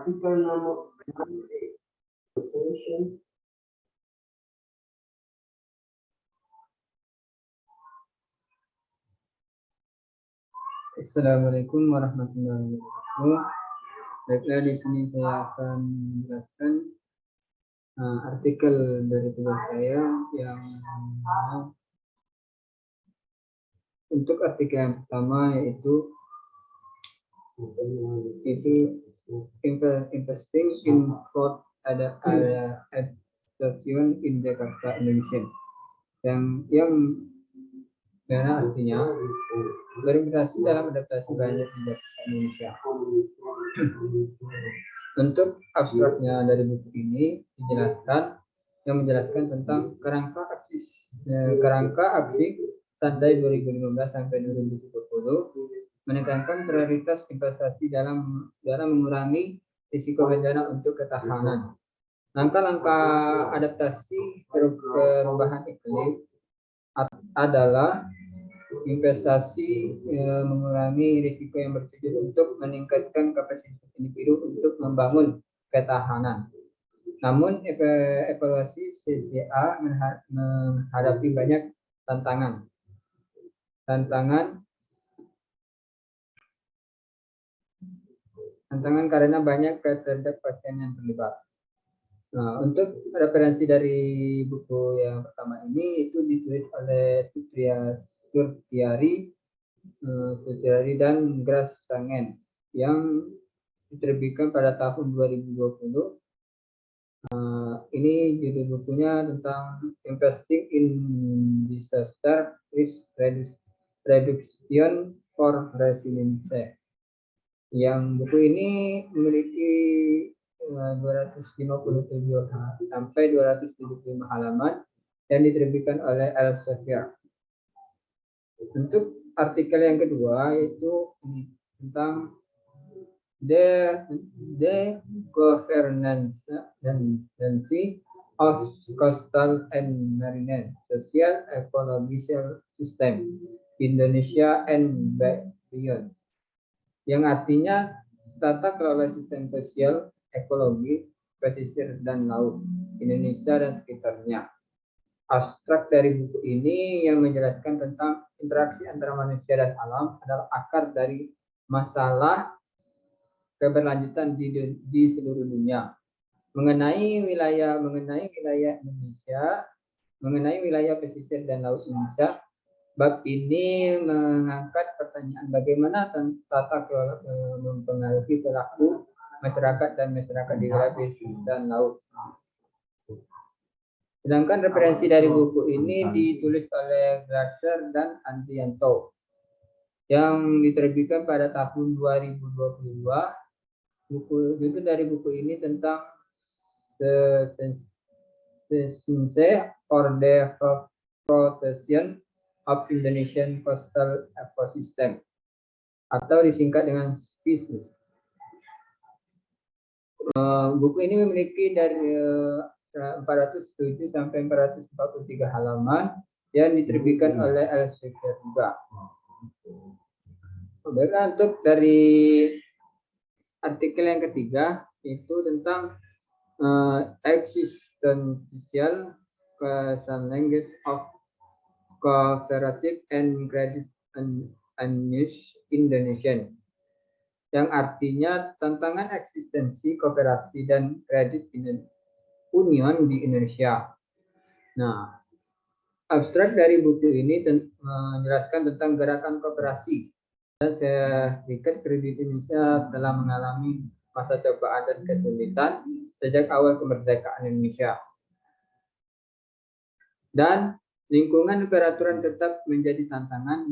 artikel nomor 6. Assalamualaikum warahmatullahi wabarakatuh. Baiklah, di sini saya akan menjelaskan artikel dari tugas saya yang untuk artikel yang pertama yaitu investing in fraud ada adoption in Jakarta, Indonesia. Yang mana artinya berinvestasi dalam adaptasi banyak di Jakarta, Indonesia. Untuk abstraknya dari buku ini menjelaskan tentang kerangka aksi Sandai 2015 sampai 2020 menekankan prioritas investasi dalam mengurangi risiko bencana untuk ketahanan. Langkah-langkah adaptasi perubahan iklim adalah investasi mengurangi risiko yang bertujuan untuk meningkatkan kapasitas individu untuk membangun ketahanan. Namun evaluasi CCA menghadapi banyak tantangan karena banyak ketidakpastian yang terlibat. Nah, untuk referensi dari buku yang pertama ini itu ditulis oleh Surtiari dan Grasangen yang diterbitkan pada tahun 2020. Ini judul bukunya tentang Investing in Disaster Risk Reduction for Resilience. Yang buku ini memiliki 257 sampai 275 halaman yang diterbitkan oleh Elsevier. Untuk artikel yang kedua yaitu tentang the governance of coastal and marine social ecological system Indonesia and beyond, yang artinya tata kelola sistem sosial ekologi pesisir dan laut Indonesia dan sekitarnya. Abstrak dari buku ini yang menjelaskan tentang interaksi antara manusia dan alam adalah akar dari masalah keberlanjutan di seluruh dunia. Mengenai wilayah Indonesia, mengenai wilayah pesisir dan laut Indonesia, bab ini mengangkat pertanyaan bagaimana tata kelola mempengaruhi perilaku masyarakat di wilayah pesisir dan laut. Sedangkan referensi dari buku ini ditulis oleh Glaser dan Andrianto yang diterbitkan pada tahun 2022. Buku dari buku ini tentang for the protection of Indonesian coastal ecosystem atau disingkat dengan SPECIS. Buku ini memiliki dari 407 sampai 443 halaman yang diterbitkan oleh Elsevier juga. Untuk dari artikel yang ketiga itu tentang existential challenges of cooperative and credit Indonesian, yang artinya tantangan eksistensi kooperasi dan kredit union di Indonesia. Nah, abstrak dari buku ini menjelaskan tentang gerakan kooperasi dan Serikat Kredit Indonesia telah mengalami masa cobaan dan kesulitan sejak awal kemerdekaan Indonesia. Dan lingkungan peraturan tetap menjadi tantangan,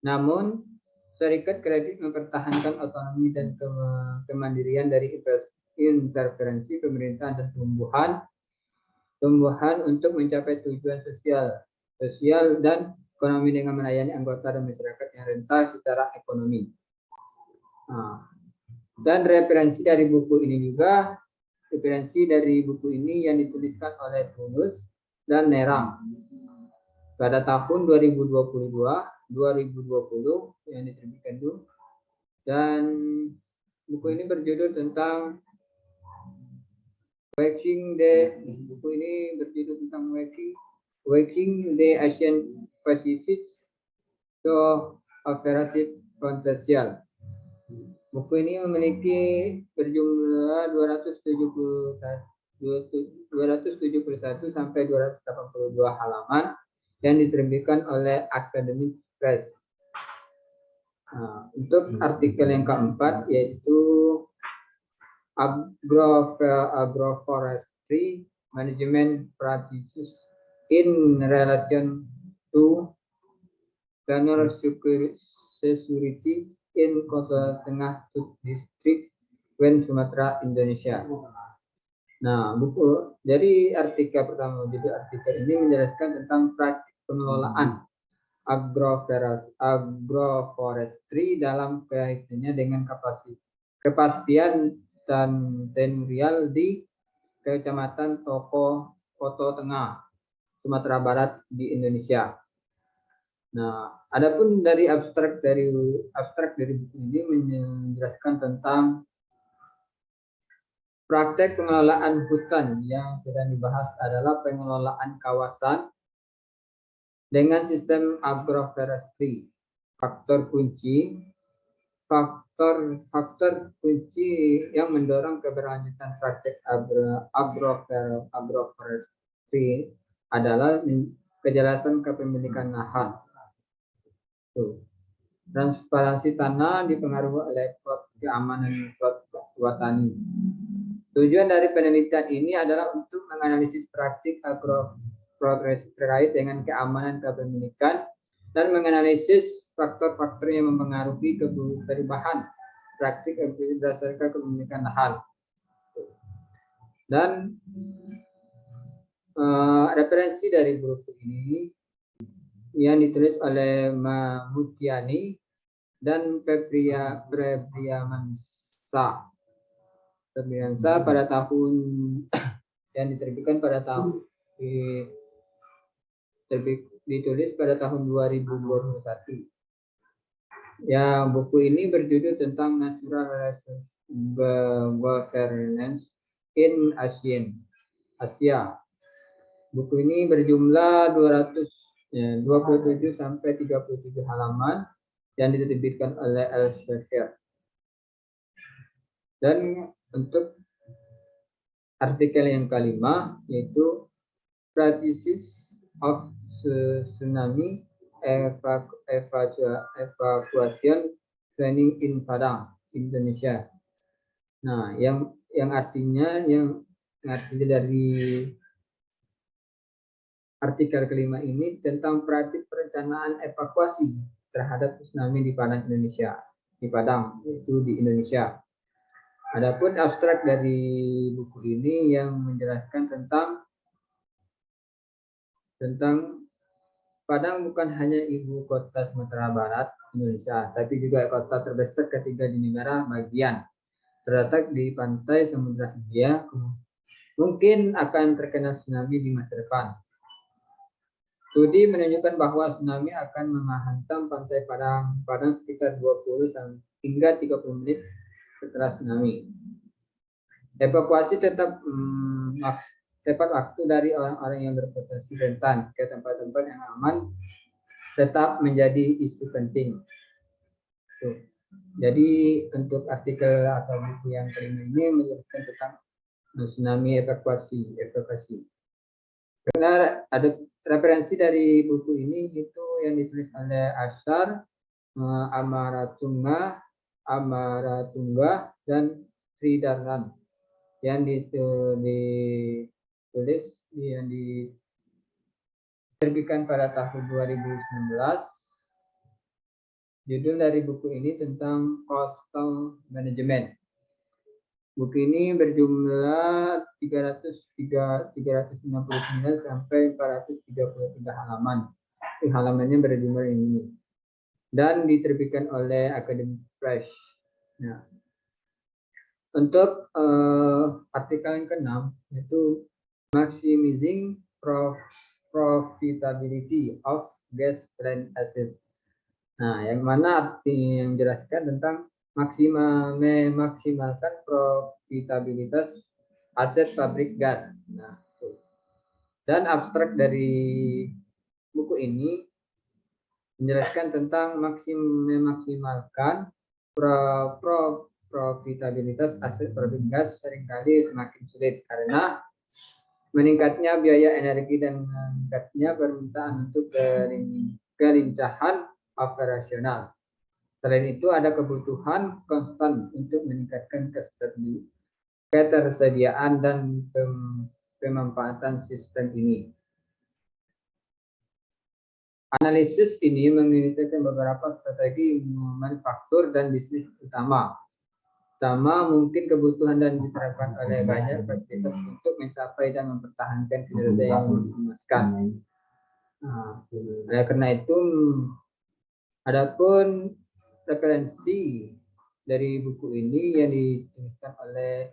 namun Serikat Kredit mempertahankan otonomi dan kemandirian dari intervensi pemerintahan dan tumbuhan untuk mencapai tujuan sosial dan ekonomi dengan melayani anggota dan masyarakat yang rentan secara ekonomi. Dan referensi dari buku ini yang dituliskan oleh Tulus dan Nerang pada tahun 2020 yang diterbitkan itu, dan buku ini berjudul tentang buku ini berjudul tentang Waking the Asian Pacific to Operative Potential. Buku ini memiliki berjumlah 271 sampai 282 halaman yang diterbitkan oleh Academic Press. Nah, untuk artikel yang keempat yaitu Agroforestry Management Practices in Relation to Canal Security in Kota Tengah Subdistrict Wen Sumatera, Indonesia. Nah, jadi artikel pertama, jadi artikel ini menjelaskan tentang praktik pengelolaan agroforestry dalam kaitannya dengan kepastian dan tenurial di Kecamatan Koto Tengah, Sumatera Barat di Indonesia. Nah, adapun dari abstrak dari buku ini menjelaskan tentang praktek pengelolaan hutan. Yang sedang dibahas adalah pengelolaan kawasan dengan sistem agroforestry. Faktor kunci yang mendorong keberlanjutan praktek agroforestry adalah kejelasan kepemilikan lahan. Transparansi tanah dipengaruhi oleh keamanan tani. Tujuan dari penelitian ini adalah untuk menganalisis praktik agroforestry terkait dengan keamanan kepemilikan dan menganalisis faktor-faktor yang mempengaruhi perubahan praktik berdasarkan kepemilikan lahan. Dan referensi dari buku ini yang ditulis oleh Mutiani dan Febriamansa pada tahun yang diterbitkan pada tahun ditulis pada tahun 2021. Ya, buku ini berjudul tentang Natural Governance in Asia. Buku ini berjumlah 227 sampai 37 halaman yang diterbitkan oleh Elsevier. Dan untuk artikel yang kelima yaitu Practices of Tsunami Evacuation Training in Padang, Indonesia. Nah, yang artinya dari artikel kelima ini tentang praktik perencanaan evakuasi terhadap tsunami di Padang, Indonesia. Di Padang, itu di Indonesia. Adapun abstrak dari buku ini yang menjelaskan tentang Padang bukan hanya ibu kota Sumatera Barat, Indonesia, tapi juga kota terbesar ketiga di negara bagian. Terletak di pantai Samudra Hindia, mungkin akan terkena tsunami di masa depan. Studi menunjukkan bahwa tsunami akan menghantam pantai Padang sekitar 20 hingga 30 menit setelah tsunami. Evakuasi tepat waktu dari orang-orang yang berpotensi rentan ke tempat-tempat yang aman tetap menjadi isu penting. Jadi untuk artikel atau buku yang kelima ini menjelaskan tentang tsunami evakuasi. Karena ada referensi dari buku ini itu yang ditulis oleh Ashar, Amaratunga dan Sridarnan yang ditulis yang diterbitkan pada tahun 2019. Judul dari buku ini tentang coastal management. Buku ini berjumlah 369 sampai 433 halaman. Halamannya berjumlah ini. Dan diterbitkan oleh Academic Press. Nah, untuk artikel yang ke-6 yaitu Maximizing Profitability of Gas Plant Assets. Nah, yang mana yang menjelaskan tentang memaksimalkan profitabilitas aset pabrik gas. Nah, dan abstrak dari buku ini menjelaskan tentang memaksimalkan profitabilitas aset pabrik gas seringkali semakin sulit karena meningkatnya biaya energi dan meningkatnya permintaan untuk kelincahan operasional. Selain itu ada kebutuhan konstan untuk meningkatkan ketersediaan dan pemanfaatan sistem ini. Analisis ini menelitikan beberapa strategi manufaktur dan bisnis utama. Pertama, mungkin kebutuhan dan diterapkan oleh banyak fasilitas untuk mencapai dan mempertahankan kinerja yang memuaskan. Nah, oleh karena itu, adapun referensi dari buku ini yang dituliskan oleh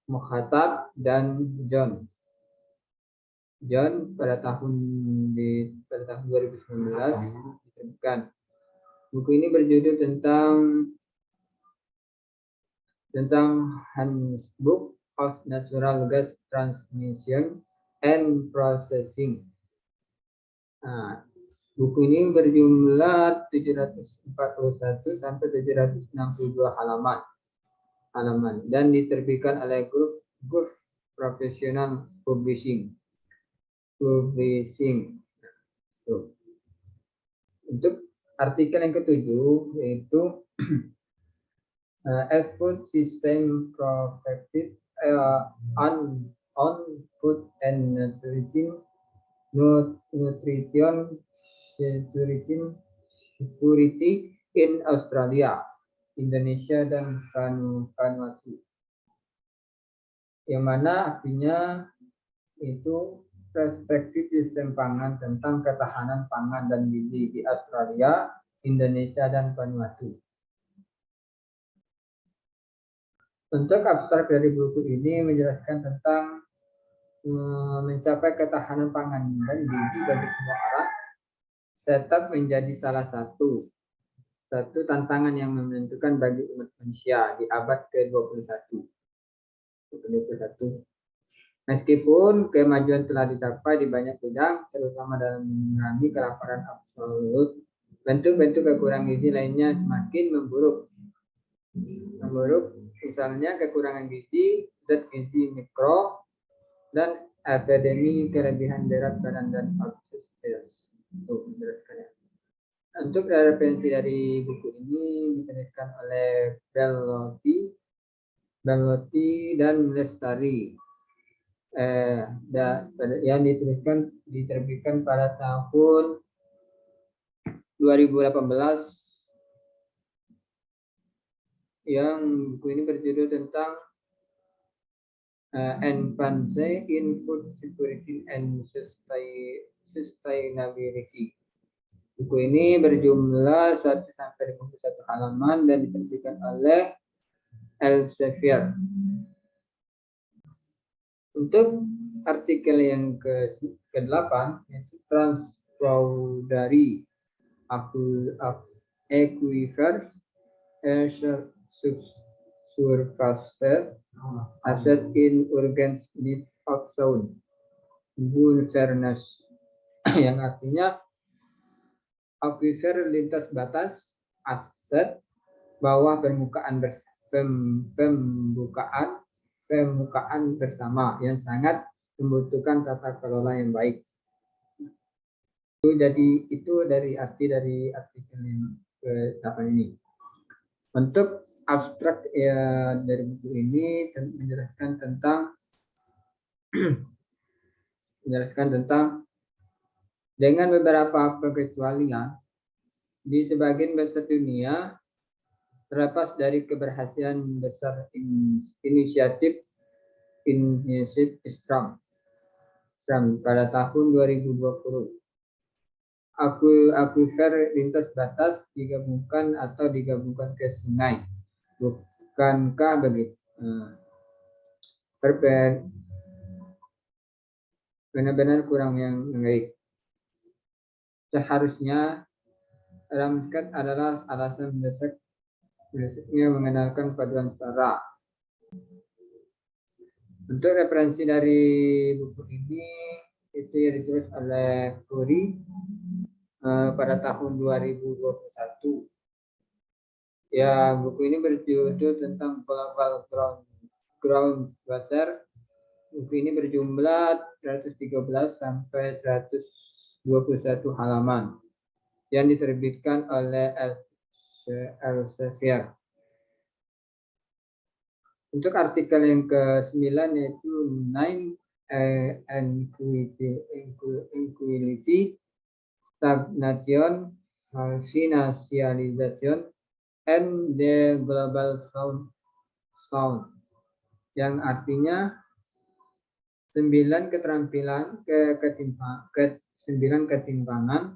Mokhatab dan John pada tahun 2019 diterbitkan. Buku ini berjudul tentang Handbook of Natural Gas Transmission and Processing. Nah, buku ini berjumlah 741 sampai 762 halaman dan diterbitkan oleh Gulf Professional Publishing. Untuk artikel yang ketujuh yaitu food system perspective on food and nutrition security in Australia, Indonesia dan Vanuatu. Yang mana artinya itu perspektif sistem pangan tentang ketahanan pangan dan gizi di Australia, Indonesia, dan Vanuatu. Untuk abstrak dari buku ini menjelaskan tentang mencapai ketahanan pangan dan gizi bagi semua orang tetap menjadi salah satu tantangan yang menentukan bagi umat manusia di abad ke-21. Meskipun kemajuan telah dicapai di banyak bidang, terutama dalam mengurangi kelaparan absolut, bentuk-bentuk kekurangan gizi lainnya semakin memburuk. Misalnya kekurangan gizi, zat gizi mikro, dan epidemi kelebihan berat badan dan obesitas. Untuk referensi dari buku ini dituliskan oleh Bellotti dan Lestari. Yang diterbitkan pada tahun 2018 yang buku ini berjudul tentang Advance in Food Security and Sustainability. Buku ini berjumlah 1-21 halaman dan diterbitkan oleh Elsevier. Untuk artikel yang ke-8 yaitu Transboundary Aquifers Surface Asset in Urgent Need of Sound Fairness, yang artinya aquifer lintas batas aset bawah permukaan bersama yang sangat membutuhkan tata kelola yang baik. Itu dari artikel yang ke-8 ini. Untuk abstrak dari buku ini menjelaskan tentang dengan beberapa pengecualian di sebagian besar dunia, terlepas dari keberhasilan besar inisiatif Trump pada tahun 2020. Akuifer lintas batas digabungkan ke sungai. Bukankah begitu? Benar-benar kurang yang baik. Seharusnya dalam skat adalah alasan mendasarnya mengenalkan paduan suara. Untuk referensi dari buku ini itu yang ditulis oleh Furi pada tahun 2021. Ya, buku ini berjudul tentang global groundwater. Buku ini berjumlah 113 sampai 121 halaman yang diterbitkan oleh Elsevier. Untuk artikel yang ke-9 yaitu Nine Inequality, Stagnation, Financialization, and the Global Sound, yang artinya 9 ketimpangan,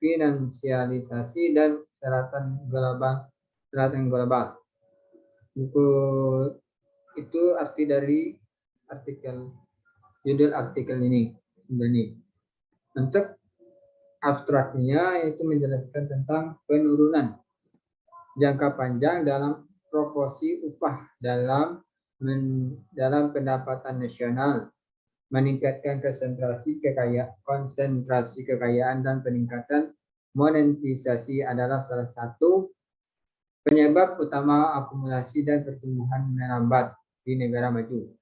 finansialisasi, dan selatan global. Buku itu arti dari judul artikel ini. Untuk abstraknya itu menjelaskan tentang penurunan jangka panjang dalam proporsi upah dalam pendapatan nasional, meningkatkan konsentrasi kekayaan dan peningkatan monetisasi adalah salah satu penyebab utama akumulasi dan pertumbuhan melambat di negara maju.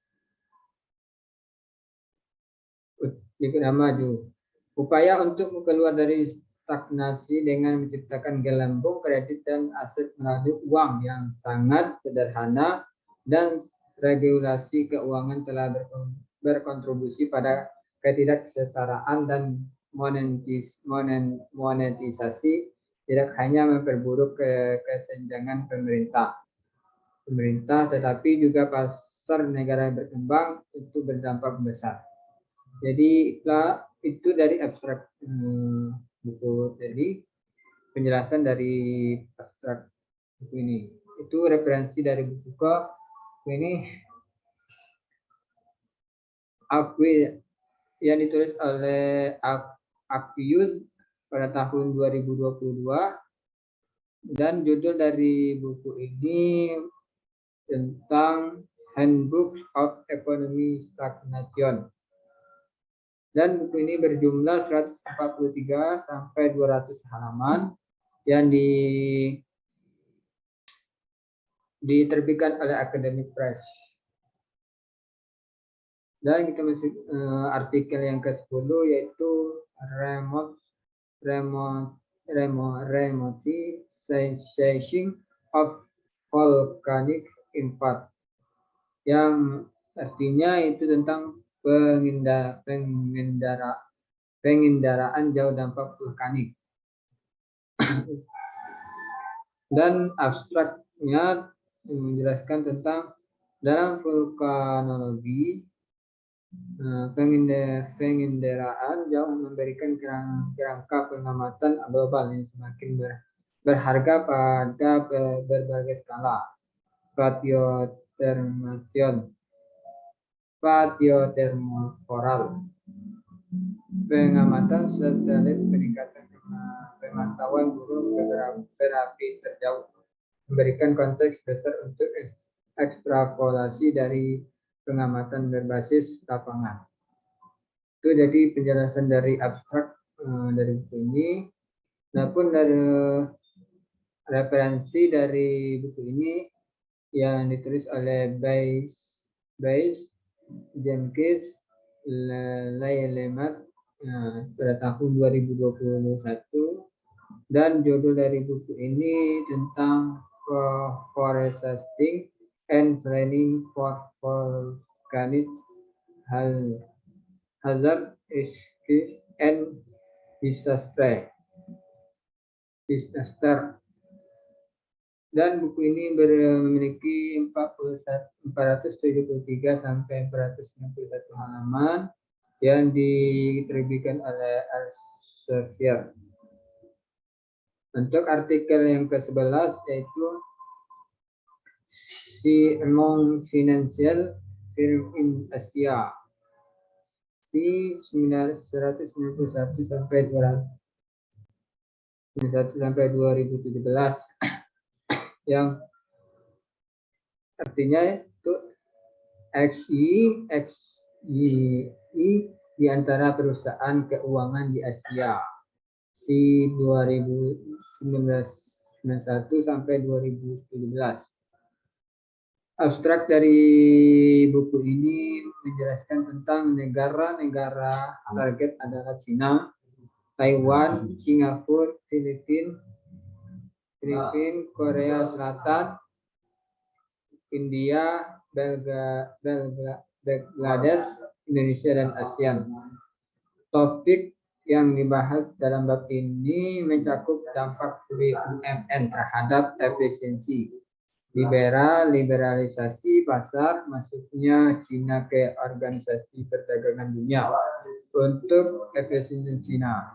Upaya untuk keluar dari stagnasi dengan menciptakan gelembung kredit dan aset melalui uang yang sangat sederhana dan regulasi keuangan telah berkontribusi pada ketidaksetaraan dan monetisasi tidak hanya memperburuk kesenjangan pemerintah, tetapi juga pasar negara berkembang itu berdampak besar. Jadi itu dari abstrak buku tadi, penjelasan dari abstrak buku ini. Itu referensi dari buku ini yang ditulis oleh Aquius pada tahun 2022, dan judul dari buku ini tentang Handbook of Economy Stagnation. Dan buku ini berjumlah 143 sampai 200 halaman yang diterbitkan oleh Academic Press. Dan kita masuk artikel yang ke-10 yaitu Remote of Volcanic Impact, yang artinya itu tentang pengindaraan jauh dampak vulkanik. Dan abstraknya menjelaskan tentang dalam vulkanologi, penginderaan jauh memberikan kerangka pengamatan global yang semakin berharga pada berbagai skala. Patiotermoforal, pengamatan satelit, peningkatan pemantauan gunung berapi terjauh, memberikan konteks besar untuk ekstrapolasi dari pengamatan berbasis lapangan. Itu jadi penjelasan dari abstrak dari buku ini. Namun dari referensi dari buku ini yang ditulis oleh Bayes Jenkins Lailemat pada tahun 2021, dan judul dari buku ini tentang forecasting and planning for volcanic hazard risks and disaster. Dan buku ini memiliki 473 sampai 491 halaman yang diterbitkan oleh Elsevier. Untuk artikel yang ke-11 yaitu Among Financial Firm in Asia, C 191 sampai 200. sampai 2017 yang artinya itu XI di antara perusahaan keuangan di Asia si 2019 sampai 2017. Abstrak dari buku ini menjelaskan tentang negara-negara target adalah Cina, Taiwan, Singapura, Filipina, Korea Selatan, India, Bangladesh, Indonesia, dan ASEAN. Topik yang dibahas dalam bab ini mencakup dampak BUMN terhadap efisiensi, liberalisasi pasar, masuknya Cina ke Organisasi Perdagangan Dunia untuk efisiensi Cina.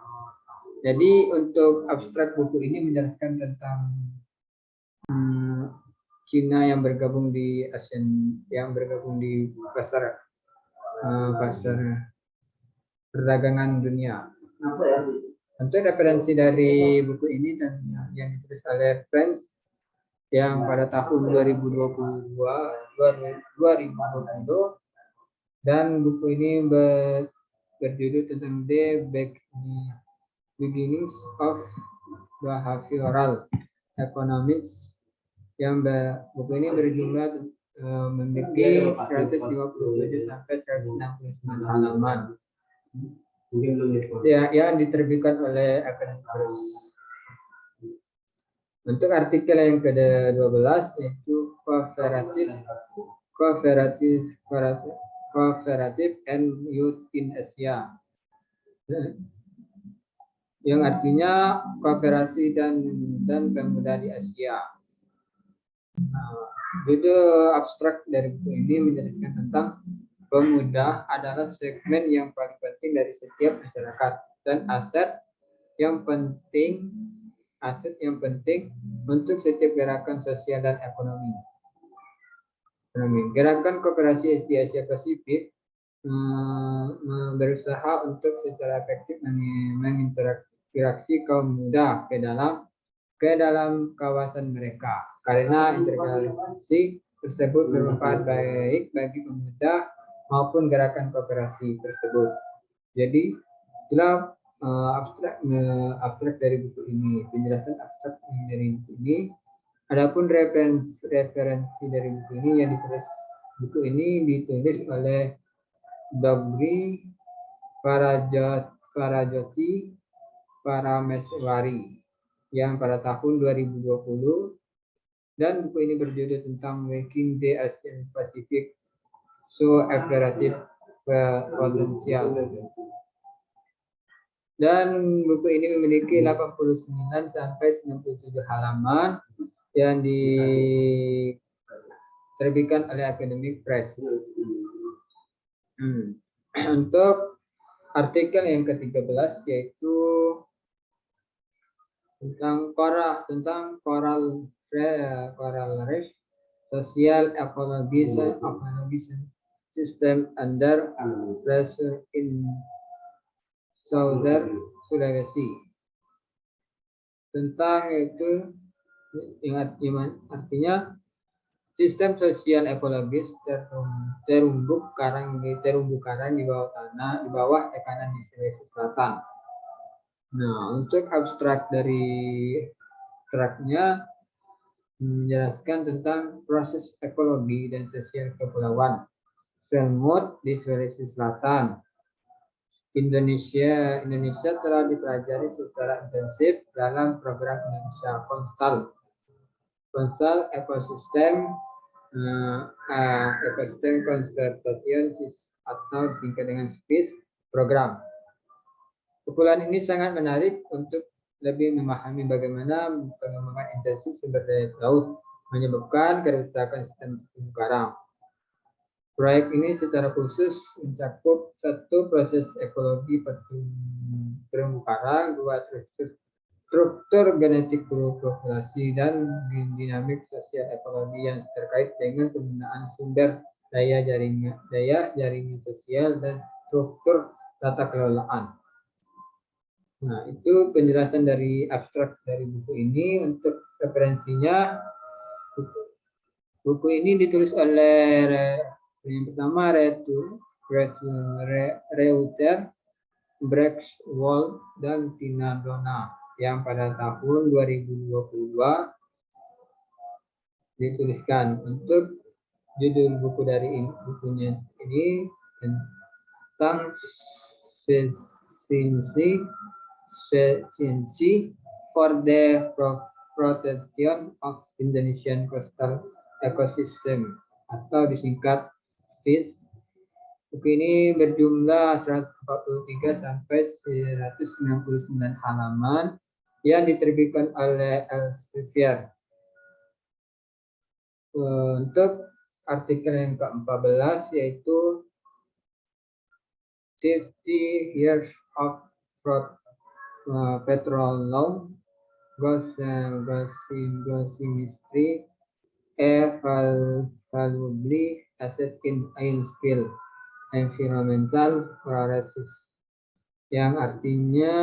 Jadi untuk abstrak buku ini menjelaskan tentang Cina yang bergabung di ASEAN, yang bergabung di pasar perdagangan dunia. Untuk referensi dari buku ini dan yang ditulis oleh Friends yang pada tahun 2020 dan buku ini berjudul tentang The Beginnings of Behavioral Economics, yang buku ini berjumlah memiliki 157 sampai 169 halaman. Ya, yang diterbitkan oleh Academic Press. Untuk artikel yang ke-12 yaitu Cooperative and Youth in Asia, yang artinya kooperasi dan pemuda di Asia. Judul abstrak dari buku ini menjelaskan tentang pemuda adalah segmen yang paling penting dari setiap masyarakat dan aset yang penting untuk setiap gerakan sosial dan ekonomi. Gerakan kooperasi di Asia Pasifik berusaha untuk secara efektif menginteraksi kaum muda ke dalam kawasan mereka, karena integrasi tersebut bermanfaat baik bagi pemuda maupun gerakan kooperasi tersebut. Jadi itulah abstrak dari buku ini, penjelasan abstrak dari buku ini. Adapun referensi dari buku ini yang ditulis oleh Dobry Parajoti Parameswari yang pada tahun 2020, dan buku ini berjudul tentang Making the Asian Pacific So Operative Potential. Dan buku ini memiliki 89 sampai 97 halaman yang diterbitkan oleh Academic Press. Untuk artikel yang ke-13 yaitu tentang coral reef, social ecology system under pressure in Southern Sulawesi. Tentang itu yang artinya sistem sosial ekologis terumbu karang di bawah tanah, di bawah tekanan di Sulawesi Selatan. Nah, untuk abstrak dari abstraknya menjelaskan tentang proses ekologi dan sosial kepulauan Selmut di Sulawesi Selatan. Indonesia telah dipelajari secara intensif dalam program Indonesia Konstal Ekosistem Conservation atau disingkat dengan SPIS program. Kumpulan ini sangat menarik untuk lebih memahami bagaimana pengembangan intensif sumber daya laut menyebabkan kerusakan sistem terumbu karang. Proyek ini secara khusus mencakup 1. Proses ekologi terumbu karang, 2. Struktur genetik populasi, dan dinamik sosial ekologi yang terkait dengan penggunaan sumber daya jaringan sosial dan struktur tata kelolaan. Nah, itu penjelasan dari abstrak dari buku ini. Untuk referensinya, buku ini ditulis oleh yang pertama Reuter, Brechtwald, dan Tina Donna yang pada tahun 2022 dituliskan. Untuk judul buku dari bukunya ini tentang Science for the Protection of Indonesian Coastal Ecosystem atau disingkat SPIS. Buku ini berjumlah 143 sampai 199 halaman yang diterbitkan oleh Elsevier. Untuk artikel yang ke-14 yaitu Safety Years of Petrol Law, Mystery, Valuably Asset in Oil Spill, Environmental Priorities, yang artinya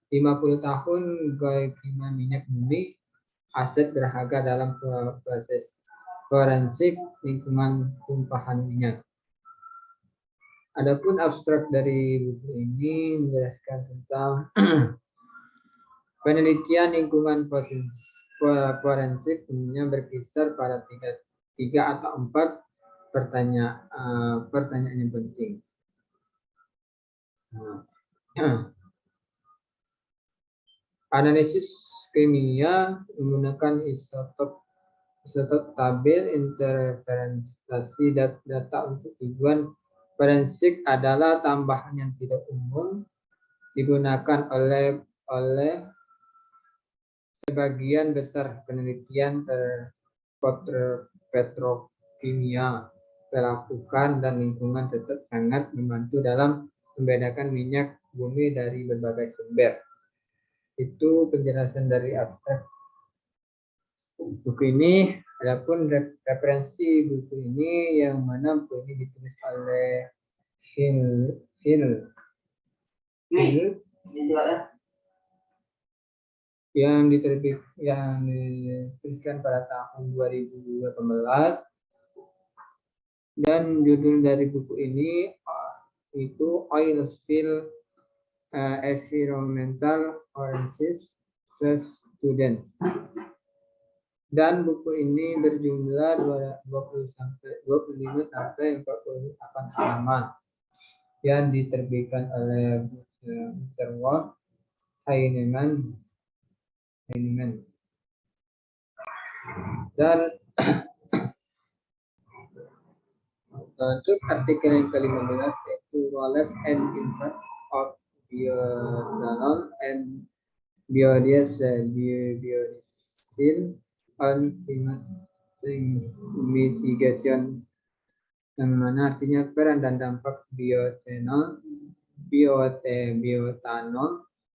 50 tahun kehakiman minyak bumi, aset berharga dalam proses forensik lingkungan tumpahan minyak. Adapun abstrak dari buku ini menjelaskan tentang penelitian lingkungan forensik umumnya berkisar pada tiga atau 4 pertanyaan yang penting. Analisis kimia menggunakan isotop tabel interferensiasi data untuk tujuan forensik adalah tambahan yang tidak umum digunakan oleh sebagian besar penelitian petrokimia dilakukan dan lingkungan tetap sangat membantu dalam membedakan minyak bumi dari berbagai sumber. Itu penjelasan dari abstrak buku ini. Adapun referensi buku ini yang mana buku ini ditulis oleh Hill yang dituliskan pada tahun 2018, dan judul dari buku ini itu Oil Spill Environmental Forensics Students, dan buku ini berjumlah 25 sampai 48 halaman yang diterbitkan oleh Brechtwald, Heinemann. Dan untuk artikel yang ke-15 yaitu Roles and Impacts of Bioethanol and Biodiesel on Climate Mitigation, yang mana artinya peran dan dampak bioetanol,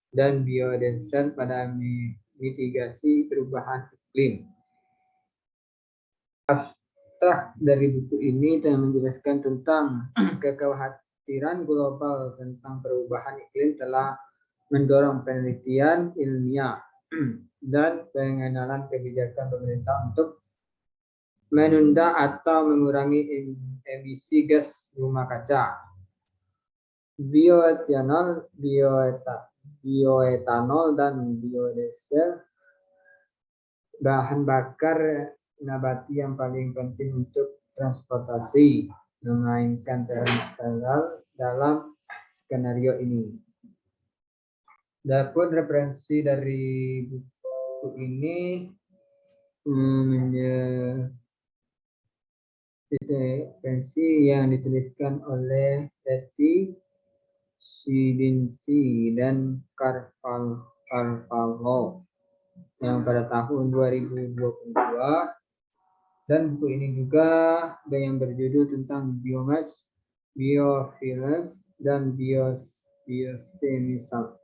dan biodiesel pada mitigasi perubahan iklim. Abstrak dari buku ini telah menjelaskan tentang kekhawatiran global tentang perubahan iklim telah mendorong penelitian ilmiah dan pengenalan kebijakan pemerintah untuk menunda atau mengurangi emisi gas rumah kaca. Bioetanol, dan biodiesel bahan bakar nabati yang paling penting untuk transportasi, memainkan peran sentral dalam skenario ini. Adapun referensi dari buku ini referensi yang dituliskan oleh Teti Sidinsi dan Carvalho yang pada tahun 2022, dan buku ini juga ada yang berjudul tentang biomass, biofuels, dan biosemisal.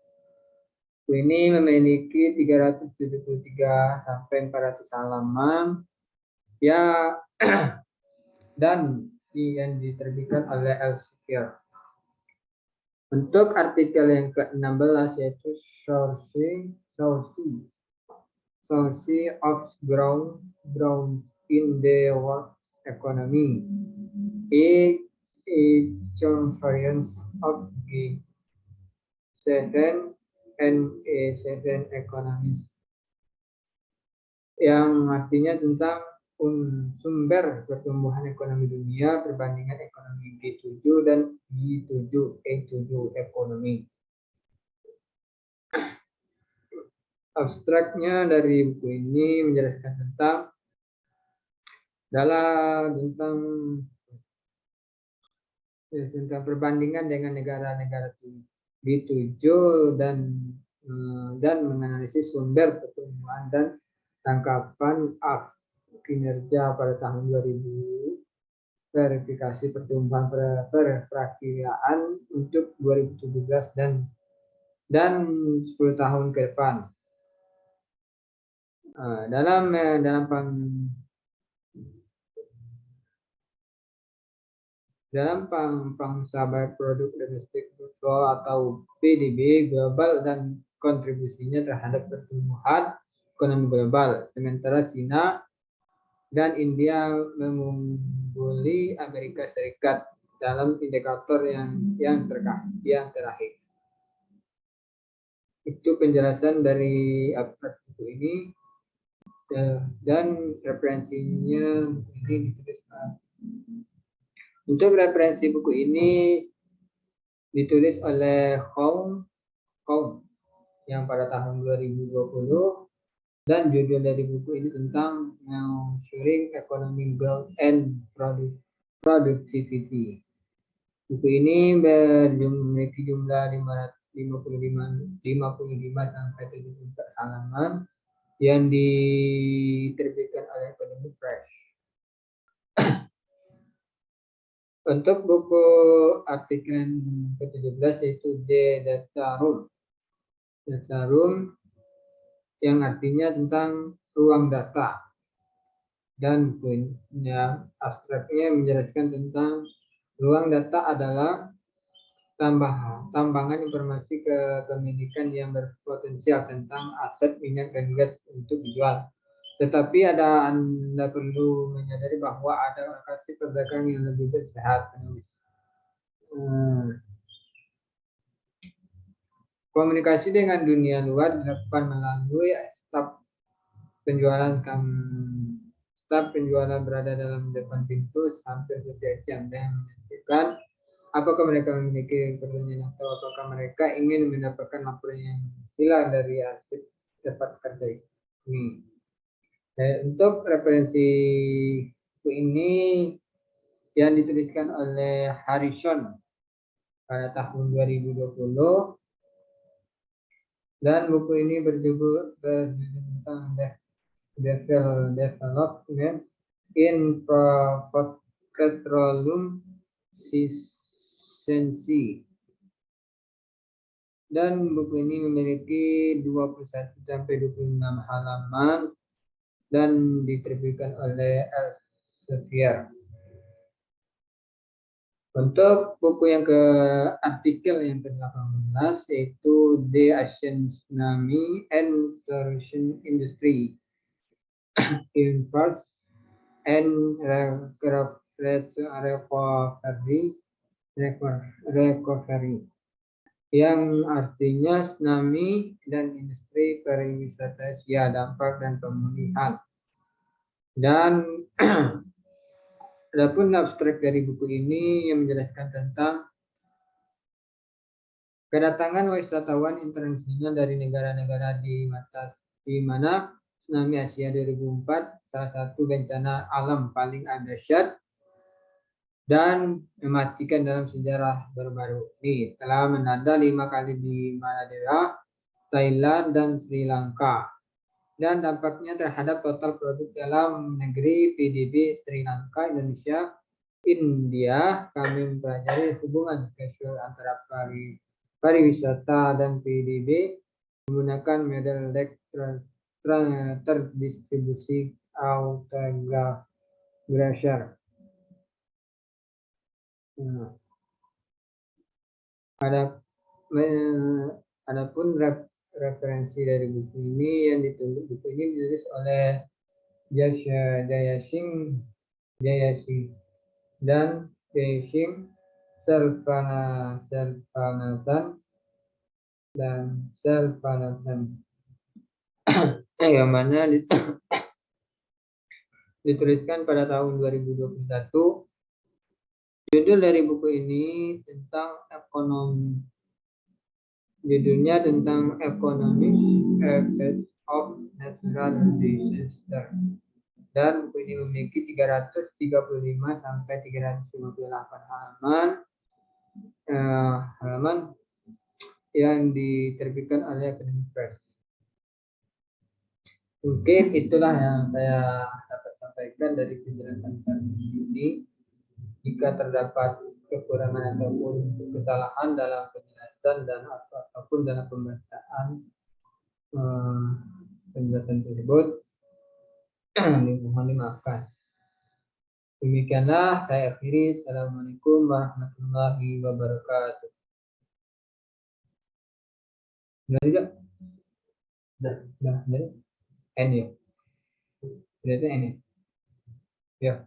Buku ini memiliki 373 sampai 400 halaman ya, dan yang diterbitkan oleh Elsevier. Untuk artikel yang ke-16 yaitu source of ground in the world economy. A conference of G7 and A7 economists, yang artinya tentang sumber pertumbuhan ekonomi dunia, perbandingan ekonomi G7 dan G7 E7 ekonomi. Abstraknya dari buku ini menjelaskan tentang perbandingan dengan negara-negara G7 dan menganalisis sumber pertumbuhan dan tangkapan kinerja pada tahun 2000, verifikasi pertumbuhan perakiraan untuk 2017 dan 10 tahun ke depan. Dalam pangsa produk domestik bruto atau PDB global dan kontribusinya terhadap pertumbuhan ekonomi global, sementara Cina dan India mengungguli Amerika Serikat dalam indikator yang terakhir. Itu penjelasan dari abstrak buku ini, dan referensinya ini dituliskan. Untuk referensi buku ini ditulis oleh Hong yang pada tahun 2020, dan judul dari buku ini tentang Measuring Economic Growth and Productivity. Buku ini memiliki jumlah 55 sampai 74 halaman yang diterbitkan oleh Academic Press. Untuk buku artikel ke-17 yaitu The Data Room, yang artinya tentang ruang data, dan yang abstraknya menjelaskan tentang ruang data adalah tambangan informasi kepemilikan yang berpotensial tentang aset minyak dan gas untuk dijual. Tetapi Anda perlu menyadari bahwa ada lokasi perdagangan yang lebih sehat. Komunikasi dengan dunia luar dilakukan melalui staf penjualan berada dalam depan pintu hampir setiap jam, dan menentukan apakah mereka memiliki pertanyaan atau apakah mereka ingin mendapatkan laporan yang hilang dari arsip tempat kerja ini. Untuk referensi buku ini yang dituliskan oleh Harrison pada tahun 2020, dan buku ini berjudul tentang development in petroleum science, dan buku ini memiliki 21 sampai 26 halaman dan diterbitkan oleh Elsevier. Untuk buku yang artikel yang ke-18 yaitu The Asian Tsunami and Tourism Industry Import and Recovery, yang artinya tsunami dan industri pariwisata Asia, dampak dan pemulihan. Dan adapun abstrak dari buku ini yang menjelaskan tentang kedatangan wisatawan internasional dari negara-negara di mana tsunami Asia 2004 salah satu bencana alam paling dahsyat dan mematikan dalam sejarah baru-baru ini. Telah melanda 5 kali di Malaysia, Thailand, dan Sri Lanka. Dan dampaknya terhadap total produk dalam negeri PDB Sri Lanka, Indonesia, India. Kami mempelajari hubungan kausal antara pariwisata dan PDB menggunakan model terdistribusi autographer. adapun referensi dari buku ini yang ditulis oleh Jayasingh dan Jayasingh Selvanathan yang mana dituliskan pada tahun 2021. Judul dari buku ini tentang ekonomi. Judulnya tentang Economic Effects of Natural Disaster. Dan buku ini memiliki 335 sampai 358 halaman yang diterbitkan oleh Academic Press. Mungkin itulah yang saya dapat sampaikan dari penjelasan ini. Jika terdapat kekurangan ataupun kesalahan dalam penjelasan dan ataupun dalam pembacaan penjelasan tersebut, mohon dimaafkan. Demikianlah saya akhiri. Assalamualaikum warahmatullahi wabarakatuh. Sudah N ya. Sudah N ya. Ya.